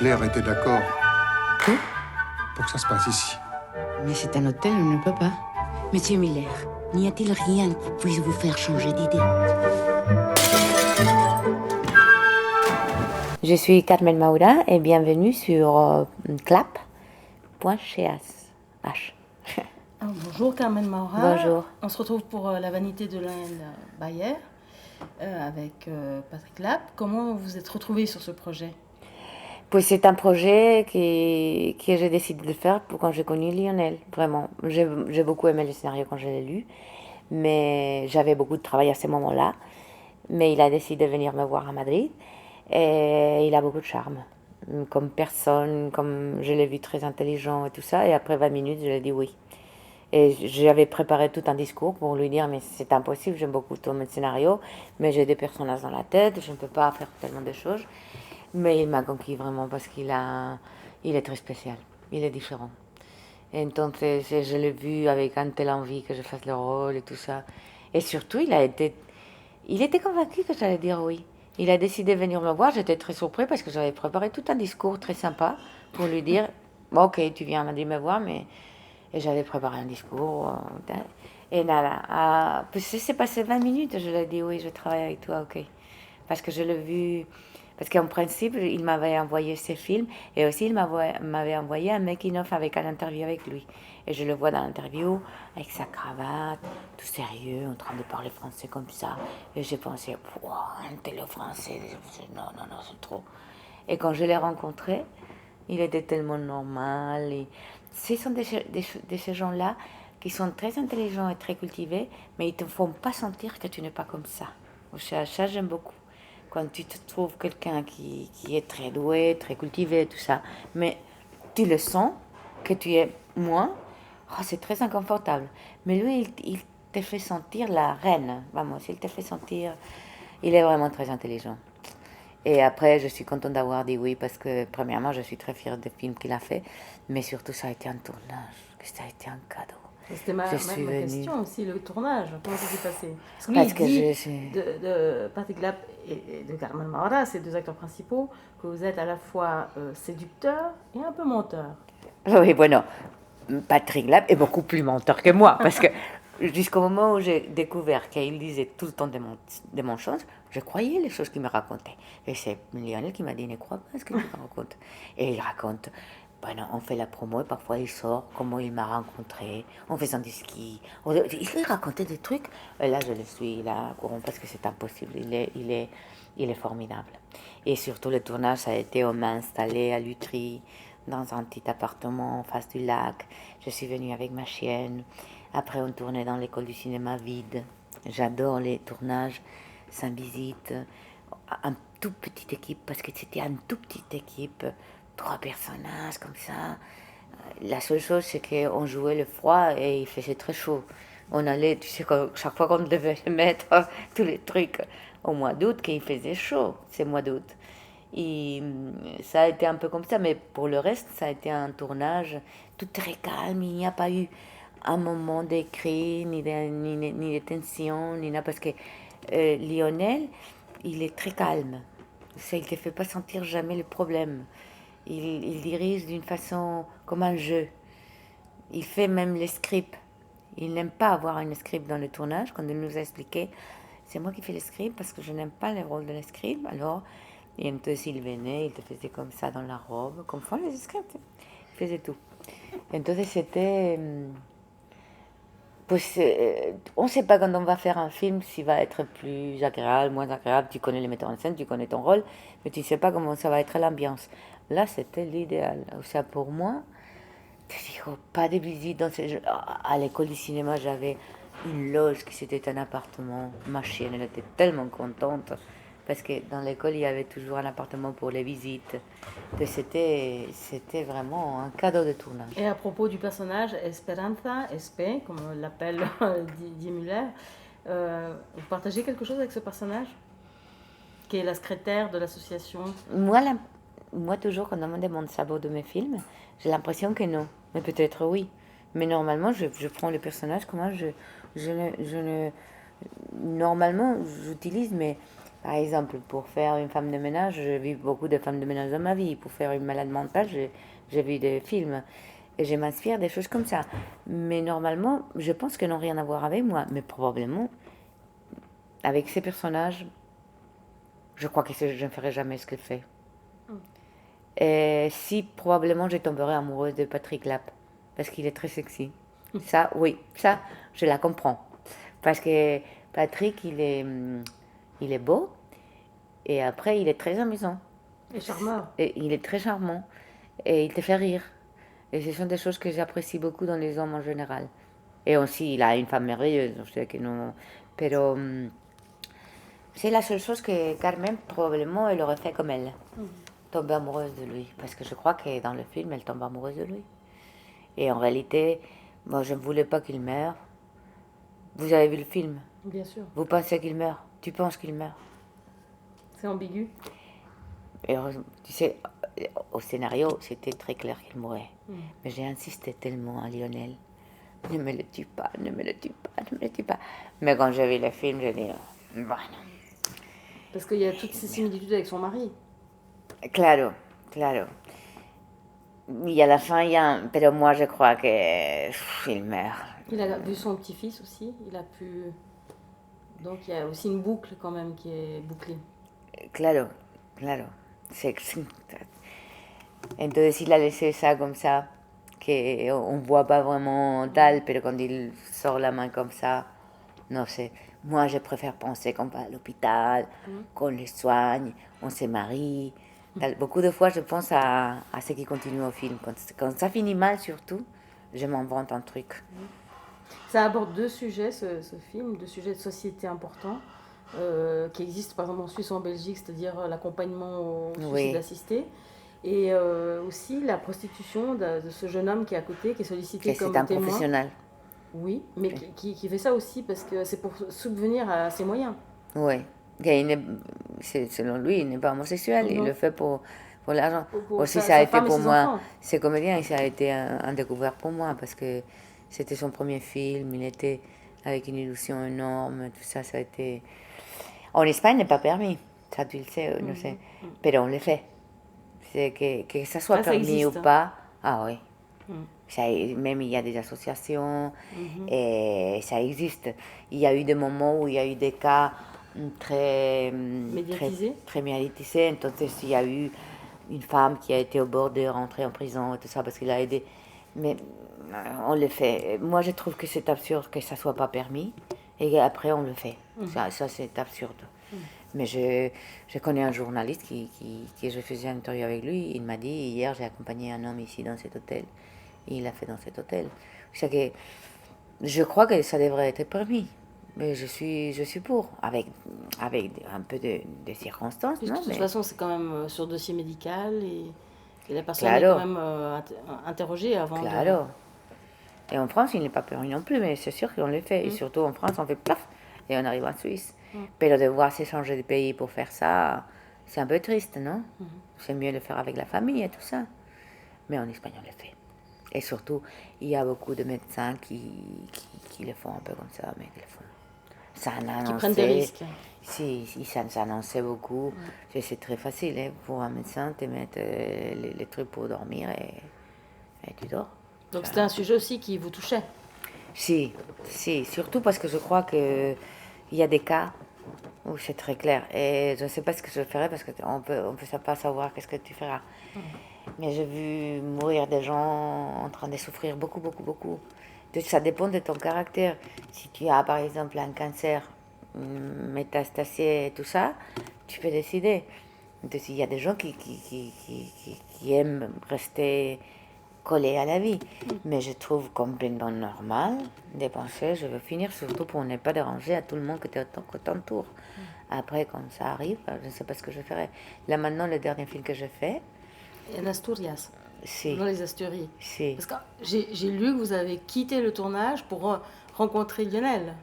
Claire était d'accord Que pour que ça se passe ici. Mais c'est un hôtel, on ne peut pas. Monsieur Miller, n'y a-t-il rien qui puisse vous faire changer d'idée? Je suis Carmen Maura et bienvenue sur clap.ch. Bonjour Carmen Maura. Bonjour. On se retrouve pour La Vanité de Laine Bayer avec Patrick Lapp. Comment vous vous êtes retrouvés sur ce projet? Puis c'est un projet que j'ai décidé de faire quand j'ai connu Lionel. Vraiment, j'ai beaucoup aimé le scénario quand je l'ai lu, mais j'avais beaucoup de travail à ce moment-là. Mais il a décidé de venir me voir à Madrid et il a beaucoup de charme. Comme personne, comme je l'ai vu très intelligent et tout ça. Et après 20 minutes, je lui ai dit oui. Et j'avais préparé tout un discours pour lui dire mais c'est impossible, j'aime beaucoup ton scénario, mais j'ai des personnages dans la tête, je ne peux pas faire tellement de choses. Mais il m'a conquis vraiment parce il est très spécial, il est différent. Et donc je l'ai vu avec un tel envie que je fasse le rôle et tout ça. Et surtout, il était convaincu que j'allais dire oui. Il a décidé de venir me voir, j'étais très surpris parce que j'avais préparé tout un discours très sympa pour lui dire bon, ok, tu viens me voir, mais... Et j'avais préparé un discours. Et là, c'est passé 20 minutes, je lui ai dit oui, je travaille avec toi, ok. Parce que je l'ai vu, parce qu'en principe, il m'avait envoyé ses films et aussi il m'avait envoyé un making-of avec un interview avec lui. Et je le vois dans l'interview avec sa cravate, tout sérieux, en train de parler français comme ça. Et j'ai pensé, un télé français, non, c'est trop. Et quand je l'ai rencontré, il était tellement normal. Ce sont de ces gens-là qui sont très intelligents et très cultivés, mais ils ne te font pas sentir que tu n'es pas comme ça. Ça, j'aime beaucoup. Quand tu te trouves quelqu'un qui est très doué, très cultivé, tout ça, mais tu le sens que tu es moins, c'est très inconfortable. Mais lui, il te fait sentir la reine. Vamos, il te fait sentir... Il est vraiment très intelligent. Et après, je suis contente d'avoir dit oui parce que, premièrement, je suis très fière des films qu'il a fait, mais surtout, ça a été un tournage, ça a été un cadeau. C'était ma question aussi, le tournage. Comment ça s'est passé? Parce que lui, parce il que dit de Patrick Lapp et de Carmen Maura, ces deux acteurs principaux, que vous êtes à la fois séducteur et un peu menteur. Oui, bueno, Patrick Lapp est beaucoup plus menteur que moi, parce que jusqu'au moment où j'ai découvert qu'il disait tout le temps de mon chose, je croyais les choses qu'il me racontait. Et c'est Lionel qui m'a dit, ne crois pas ce que tu me racontes. Et il raconte, on fait la promo et parfois il sort comment il m'a rencontré, en faisant du ski. Il racontait des trucs, et là je le suis là courant parce que c'est impossible, il est formidable. Et surtout le tournage, ça a été, on m'a installé à Lutry, dans un petit appartement en face du lac. Je suis venue avec ma chienne. Après, on tournait dans l'école du cinéma vide. J'adore les tournages sans visite. Un tout petite équipe, parce que c'était une toute petite équipe. 3 personnages comme ça. La seule chose, c'est qu'on jouait le froid et il faisait très chaud. On allait, tu sais, chaque fois qu'on devait mettre tous les trucs au mois d'août, qu'il faisait chaud, c'est mois d'août. Et ça a été un peu comme ça, mais pour le reste, ça a été un tournage tout très calme. Il n'y a pas eu un moment d'écrit, ni de tension, ni parce que Lionel, il est très calme. Ça, il ne te fait pas sentir jamais le problème. Il dirige d'une façon comme un jeu. Il fait même les scripts. Il n'aime pas avoir un script dans le tournage. Quand il nous a expliqué, c'est moi qui fais le script parce que je n'aime pas le rôle de le script. Alors, et entonces il venait, il te faisait comme ça dans la robe, comme font les scripts. Il faisait tout. Entonces c'était... on ne sait pas quand on va faire un film s'il va être plus agréable, moins agréable. Tu connais les metteurs en scène, tu connais ton rôle, mais tu ne sais pas comment ça va être l'ambiance. Là, c'était l'idéal. Ça, pour moi, pas de visite dans ces... À l'école du cinéma, j'avais une loge qui c'était un appartement. Ma chienne, elle était tellement contente parce que dans l'école, il y avait toujours un appartement pour les visites. Que c'était vraiment un cadeau de tournage. Et à propos du personnage Esperanza, SP, comme l'appelle Didier Muller, vous partagez quelque chose avec ce personnage qui est la secrétaire de l'association? Moi, toujours, quand on me demande ça de mes films, j'ai l'impression que non. Mais peut-être oui. Mais normalement, je prends le personnage, comment normalement, j'utilise, mais Par exemple, pour faire une femme de ménage, j'ai vu beaucoup de femmes de ménage dans ma vie. Pour faire une malade mentale, j'ai vu des films. Et je m'inspire des choses comme ça. Mais normalement, je pense qu'elles n'ont rien à voir avec moi. Mais probablement, avec ces personnages, je crois que je ne ferai jamais ce qu'elle fait. Et si, probablement, je tomberai amoureuse de Patrick Lapp. Parce qu'il est très sexy. Ça, oui, ça, je la comprends. Parce que Patrick, il est beau. Et après, il est très amusant. Et charmeur. Et il est très charmant. Et il te fait rire. Et ce sont des choses que j'apprécie beaucoup dans les hommes en général. Et aussi, il a une femme merveilleuse. Je sais que non. Pero c'est la seule chose que Carmen, probablement, elle aurait fait comme elle. Tomber amoureuse de lui. Parce que je crois que dans le film, elle tombe amoureuse de lui. Et en réalité, moi, je ne voulais pas qu'il meure. Vous avez vu le film? Bien sûr. Vous pensez qu'il meurt? Tu penses qu'il meurt? C'est ambigu. Et tu sais, au scénario, c'était très clair qu'il mourrait. Mais j'ai insisté tellement à Lionel. Ne me le tue pas, ne me le tue pas, ne me le tue pas. Mais quand j'ai vu le film, j'ai dit, bueno. Parce qu'il y a toutes ces similitudes avec son mari. Claro, claro. Y à la fin, il y a un... Pero moi, je crois qu'il meurt. Il a vu son petit-fils aussi. Il a pu... Donc il y a aussi une boucle quand même qui est bouclée. Claro, claro. Entonces, il a laissé ça comme ça, qu'on ne voit pas vraiment tal, mais quand il sort la main comme ça, non, c'est... Moi, je préfère penser qu'on va à l'hôpital, qu'on les soigne, on se marie. Beaucoup de fois, je pense à ce qui continue au film. Quand ça finit mal, surtout, je m'invente un truc. Ça aborde deux sujets, ce film, deux sujets de société importants, qui existent par exemple en Suisse ou en Belgique, c'est-à-dire l'accompagnement au suicide assisté, et aussi la prostitution de ce jeune homme qui est à côté, qui est sollicité comme témoin. C'est un témoin. professionnel. Oui, mais qui fait ça aussi parce que c'est pour subvenir à ses moyens. Oui. Selon lui, il n'est pas homosexuel, il le fait pour l'argent. Aussi, ça a été pour moi, c'est comédien, ça a été un découvert pour moi parce que c'était son premier film, il était avec une illusion énorme, tout ça, ça a été... En Espagne, n'est pas permis, ça tu le sais, je sais, mais on le fait. C'est que ça soit permis ou pas, ah oui. Ça, même il y a des associations et ça existe. Il y a eu des moments où il y a eu des cas très médiatisés. Entonces, il y a eu une femme qui a été au bord de rentrer en prison et tout ça parce qu'il a aidé. Mais on le fait. Moi, je trouve que c'est absurde que ça soit pas permis et après on le fait. Ça c'est absurde. Mais je connais un journaliste qui je faisais une interview avec lui. Il m'a dit, hier, j'ai accompagné un homme ici dans cet hôtel. Et il l'a fait dans cet hôtel. C'est que je crois que ça devrait être permis. Mais je suis pour, avec un peu de circonstances. Puisque non, de toute façon, c'est quand même sur dossier médical et la personne Claro. est quand même interrogée avant Claro. Et en France, il n'est pas permis non plus, mais c'est sûr qu'on le fait. Et surtout en France, on fait plaf et on arrive en Suisse. Mais de devoir s'échanger de pays pour faire ça, c'est un peu triste, non? C'est mieux de le faire avec la famille et tout ça. Mais en Espagne, on le fait. Et surtout, il y a beaucoup de médecins qui le font un peu comme ça, mais qui le font. Ça qui prennent des risques. Si ça s'annonçait beaucoup. C'est très facile hein, pour un médecin de te mettre les trucs pour dormir et tu dors. Donc c'était un sujet aussi qui vous touchait? Si, surtout parce que je crois qu'il y a des cas où c'est très clair. Et je ne sais pas ce que je ferai parce qu'on peut pas savoir qu'est-ce que tu feras. Mais j'ai vu mourir des gens en train de souffrir beaucoup. Ça dépend de ton caractère. Si tu as par exemple un cancer métastasé et tout ça, tu peux décider. Donc, il y a des gens qui aiment rester collés à la vie. Mais je trouve complètement normal de penser, je veux finir, surtout pour ne pas déranger à tout le monde qui t'entoure. Après, quand ça arrive, je ne sais pas ce que je ferai. Là maintenant, le dernier film que je fais, en Asturias, si. dans les Asturies. Si. Parce que j'ai lu que vous avez quitté le tournage pour rencontrer Lionel.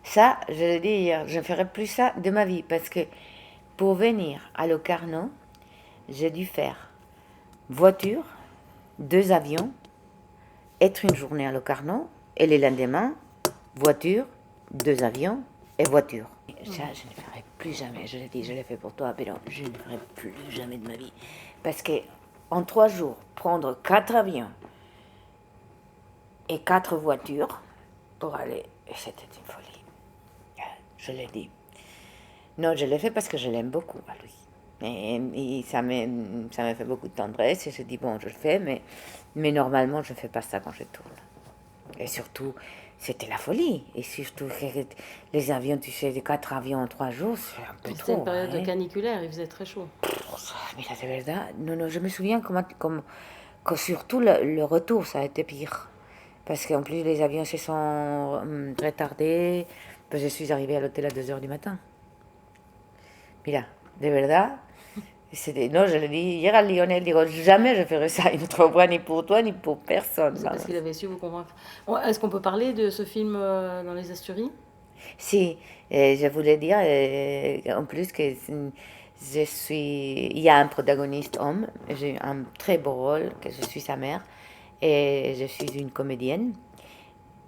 Ça, je l'ai dit hier, je ne ferai plus ça de ma vie parce que pour venir à Locarno, j'ai dû faire voiture, 2 avions, être une journée à Locarno et le lendemain, voiture, 2 avions et voiture. Ça, je ne ferai plus jamais. Je l'ai dit, je l'ai fait pour toi, mais non, je ne ferai plus jamais de ma vie. Parce que en 3 jours, prendre 4 avions et 4 voitures pour aller, c'était une folie. Je l'ai dit. Non, je l'ai fait parce que je l'aime beaucoup à lui. Et ça m'a fait beaucoup de tendresse. Et je dis, bon, je le fais, mais normalement, je ne fais pas ça quand je tourne. Et surtout, c'était la folie. Et surtout, les avions, tu sais, 4 avions en 3 jours, c'est un peu trop. C'était une période caniculaire, il faisait très chaud. Mais là, c'est verdad. Non, je me souviens que surtout le retour, ça a été pire. Parce qu'en plus, les avions se sont retardés. Puis je suis arrivée à l'hôtel à 2h du matin. Mira, de verdad, non, je l'ai dit hier à Lionel, digo, jamais je ferai ça une autre fois, ni pour toi, ni pour personne. C'est parce qu'il avait su vous convaincre. Bon, est-ce qu'on peut parler de ce film dans les Asturies? Si, je voulais dire en plus que il y a un protagoniste homme, j'ai un très beau rôle, que je suis sa mère, et je suis une comédienne.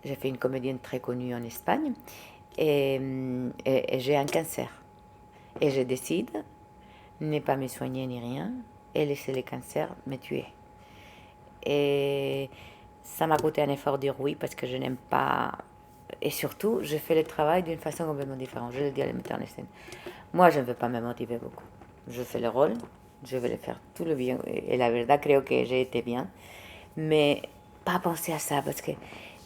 J'ai fait une comédienne très connue en Espagne, et j'ai un cancer. Et je décide ne pas me soigner ni rien et laisser le cancer me tuer. Et ça m'a coûté un effort de dire oui parce que je n'aime pas. Et surtout, je fais le travail d'une façon complètement différente. Je le dis à la metteur en scène. Moi, je ne veux pas me motiver beaucoup. Je fais le rôle, je vais le faire tout le bien. Et la verdad, creo que j'ai été bien. Mais pas penser à ça parce que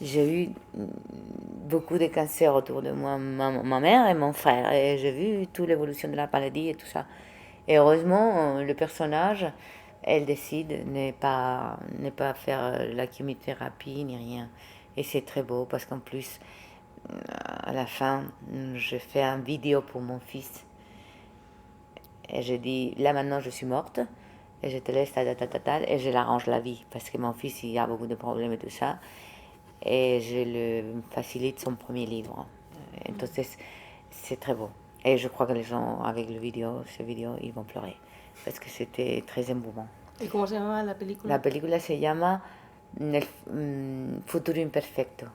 j'ai eu beaucoup de cancers autour de moi, ma mère et mon frère. Et j'ai vu toute l'évolution de la maladie et tout ça. Et heureusement, le personnage, elle décide de ne pas faire la chimiothérapie ni rien. Et c'est très beau parce qu'en plus, à la fin, je fais une vidéo pour mon fils. Et je dis, là maintenant je suis morte, et je te laisse et je l'arrange la vie. Parce que mon fils, il a beaucoup de problèmes et tout ça. Et je le facilite son premier livre. Donc c'est très beau. Et je crois que les gens, avec ces vidéos, ils vont pleurer. Parce que c'était très émouvant. Et comment se llama la película? La película se llama Futuro Imperfecto.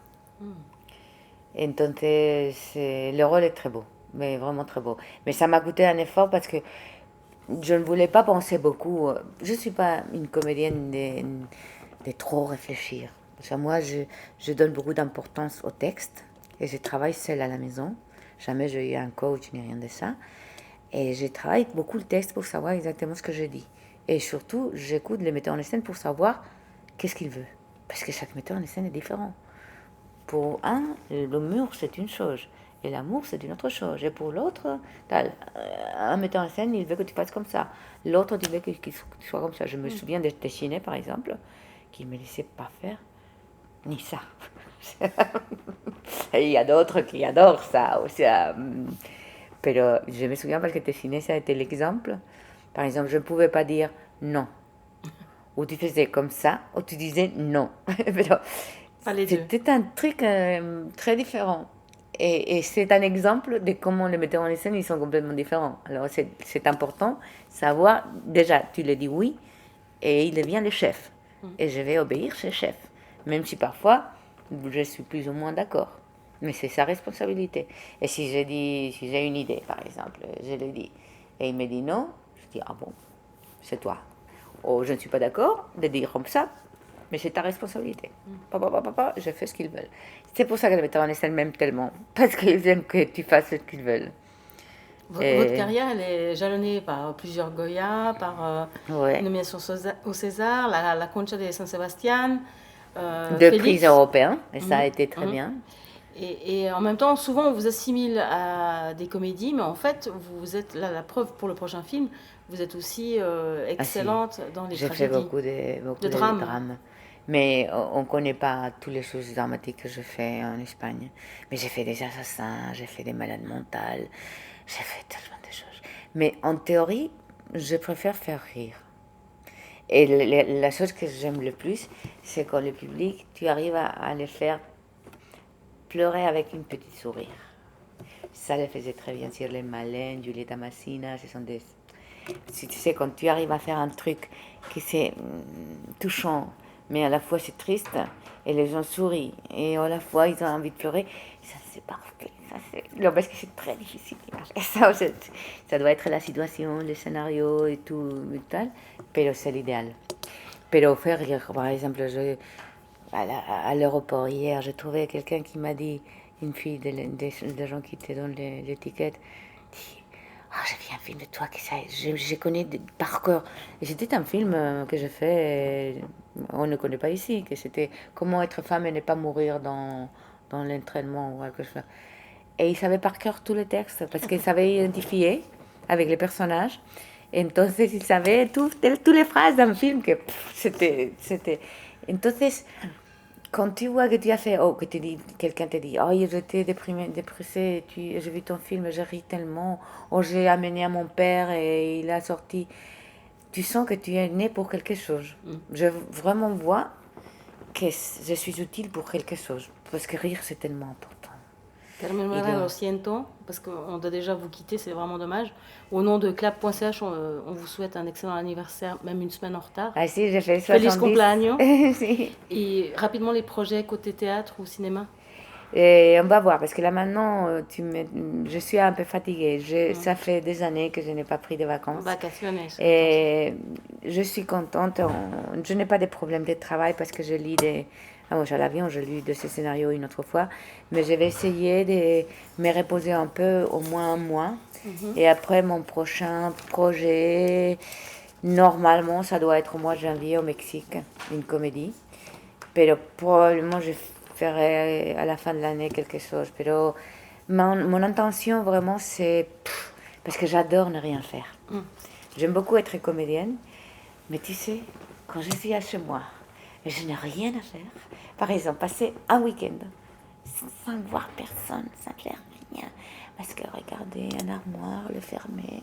Entonces, le rôle est très beau, mais vraiment très beau. Mais ça m'a coûté un effort parce que je ne voulais pas penser beaucoup. Je ne suis pas une comédienne de trop réfléchir. Parce que moi, je donne beaucoup d'importance au texte et je travaille seule à la maison. Jamais j'ai eu un coach ni rien de ça. Et je travaille beaucoup le texte pour savoir exactement ce que je dis. Et surtout, j'écoute le metteur en scène pour savoir qu'est-ce qu'il veut. Parce que chaque metteur en scène est différent. Pour un, l'humour, c'est une chose. Et l'amour, c'est une autre chose. Et pour l'autre, un metteur en scène, il veut que tu fasses comme ça. L'autre, il veut que tu sois comme ça. Je me souviens de Téchiné, par exemple, qui ne me laissait pas faire ni ça. Et il y a d'autres qui adorent ça aussi. Mais je me souviens parce que Téchiné, ça a été l'exemple. Par exemple, je ne pouvais pas dire non. Ou tu faisais comme ça, ou tu disais non. C'était un truc très différent. Et c'est un exemple de comment les metteurs en scène, ils sont complètement différents. Alors c'est important savoir, déjà, tu le dis oui, et il devient le chef. Et je vais obéir ce chef. Même si parfois, je suis plus ou moins d'accord. Mais c'est sa responsabilité. Et si j'ai une idée, par exemple, je le dis, et il me dit non, je dis, ah bon, c'est toi. Ou je ne suis pas d'accord de dire comme ça, mais c'est ta responsabilité. Papa, je fais ce qu'ils veulent. C'est pour ça que les metteurs en scène m'aiment tellement, parce qu'ils aiment que tu fasses ce qu'ils veulent. Votre carrière, elle est jalonnée par plusieurs Goya, par une nomination au César, la Concha de San Sebastián. Deux prix européens, et ça a été très bien. Et en même temps, souvent, on vous assimile à des comédies, mais en fait, vous êtes là, la preuve pour le prochain film, vous êtes aussi excellente dans les tragédies. J'ai fait beaucoup de drames. Mais on ne connaît pas toutes les choses dramatiques que je fais en Espagne. Mais j'ai fait des assassins, j'ai fait des malades mentales, j'ai fait tellement de choses. Mais en théorie, je préfère faire rire. Et la chose que j'aime le plus, c'est quand le public, tu arrives à le faire pleurer avec une petite sourire. Ça le faisait très bien sur les Malènes, Giulietta Massina, ce sont des... Tu sais, quand tu arrives à faire un truc qui c'est touchant, mais à la fois c'est triste, et les gens sourient, et à la fois ils ont envie de pleurer, ça c'est parfait. Non, parce que c'est très difficile. Ça doit être la situation, le scénario et tout, et tal, mais c'est l'idéal. Pero faire rire, par exemple, à l'aéroport hier, j'ai trouvé quelqu'un qui m'a dit, une fille des gens qui te donnent l'étiquette, dit j'ai vu un film de toi que je connais par cœur. Et c'était un film que j'ai fait, on ne connaît pas ici, que c'était comment être femme et ne pas mourir dans l'entraînement ou quelque chose. Et il savait par cœur tous les textes parce qu'il savait identifier avec les personnages. Et entonces il savait toutes les phrases d'un film que c'était. Entonces, quand tu vois que tu as fait, quelqu'un te dit, j'étais dépressée, j'ai vu ton film, j'ai ri tellement, j'ai amené à mon père et il a sorti. Tu sens que tu es né pour quelque chose. Je vraiment vois que je suis utile pour quelque chose, parce que rire c'est tellement important. Carmen Marin, lo siento, parce qu'on doit déjà vous quitter, c'est vraiment dommage. Au nom de clap.ch, on vous souhaite un excellent anniversaire, même une semaine en retard. Ah si, j'ai fait 70. Feliz cumpleaños. Si. Et rapidement, les projets côté théâtre ou cinéma? Et on va voir, parce que là maintenant, je suis un peu fatiguée. Ça fait des années que je n'ai pas pris de vacances. Vacaciones. Et je suis contente. Je n'ai pas de problème de travail parce que je lis des... à l'avion, je lis de ces scénarios une autre fois. Mais je vais essayer de me reposer un peu, au moins un mois. Et après, mon prochain projet, normalement, ça doit être au mois de janvier au Mexique, une comédie. Mais probablement, je ferai à la fin de l'année quelque chose. Pero mon intention, vraiment, c'est... Parce que j'adore ne rien faire. J'aime beaucoup être comédienne. Mais tu sais, quand je suis chez moi, et je n'ai rien à faire, par exemple, passer un week-end sans voir personne, sans faire rien, parce que regarder un armoire, le fermer,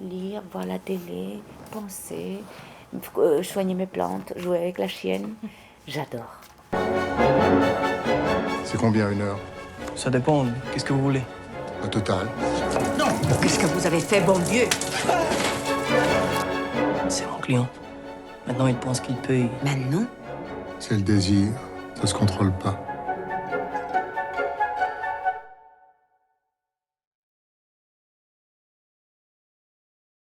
lire, voir la télé, penser, soigner mes plantes, jouer avec la chienne, j'adore. C'est combien une heure? Ça dépend. Qu'est-ce que vous voulez? Au total. Non! Qu'est-ce que vous avez fait, bon Dieu? C'est mon client. Maintenant, il pense qu'il peut... Maintenant? C'est le désir, ça se contrôle pas.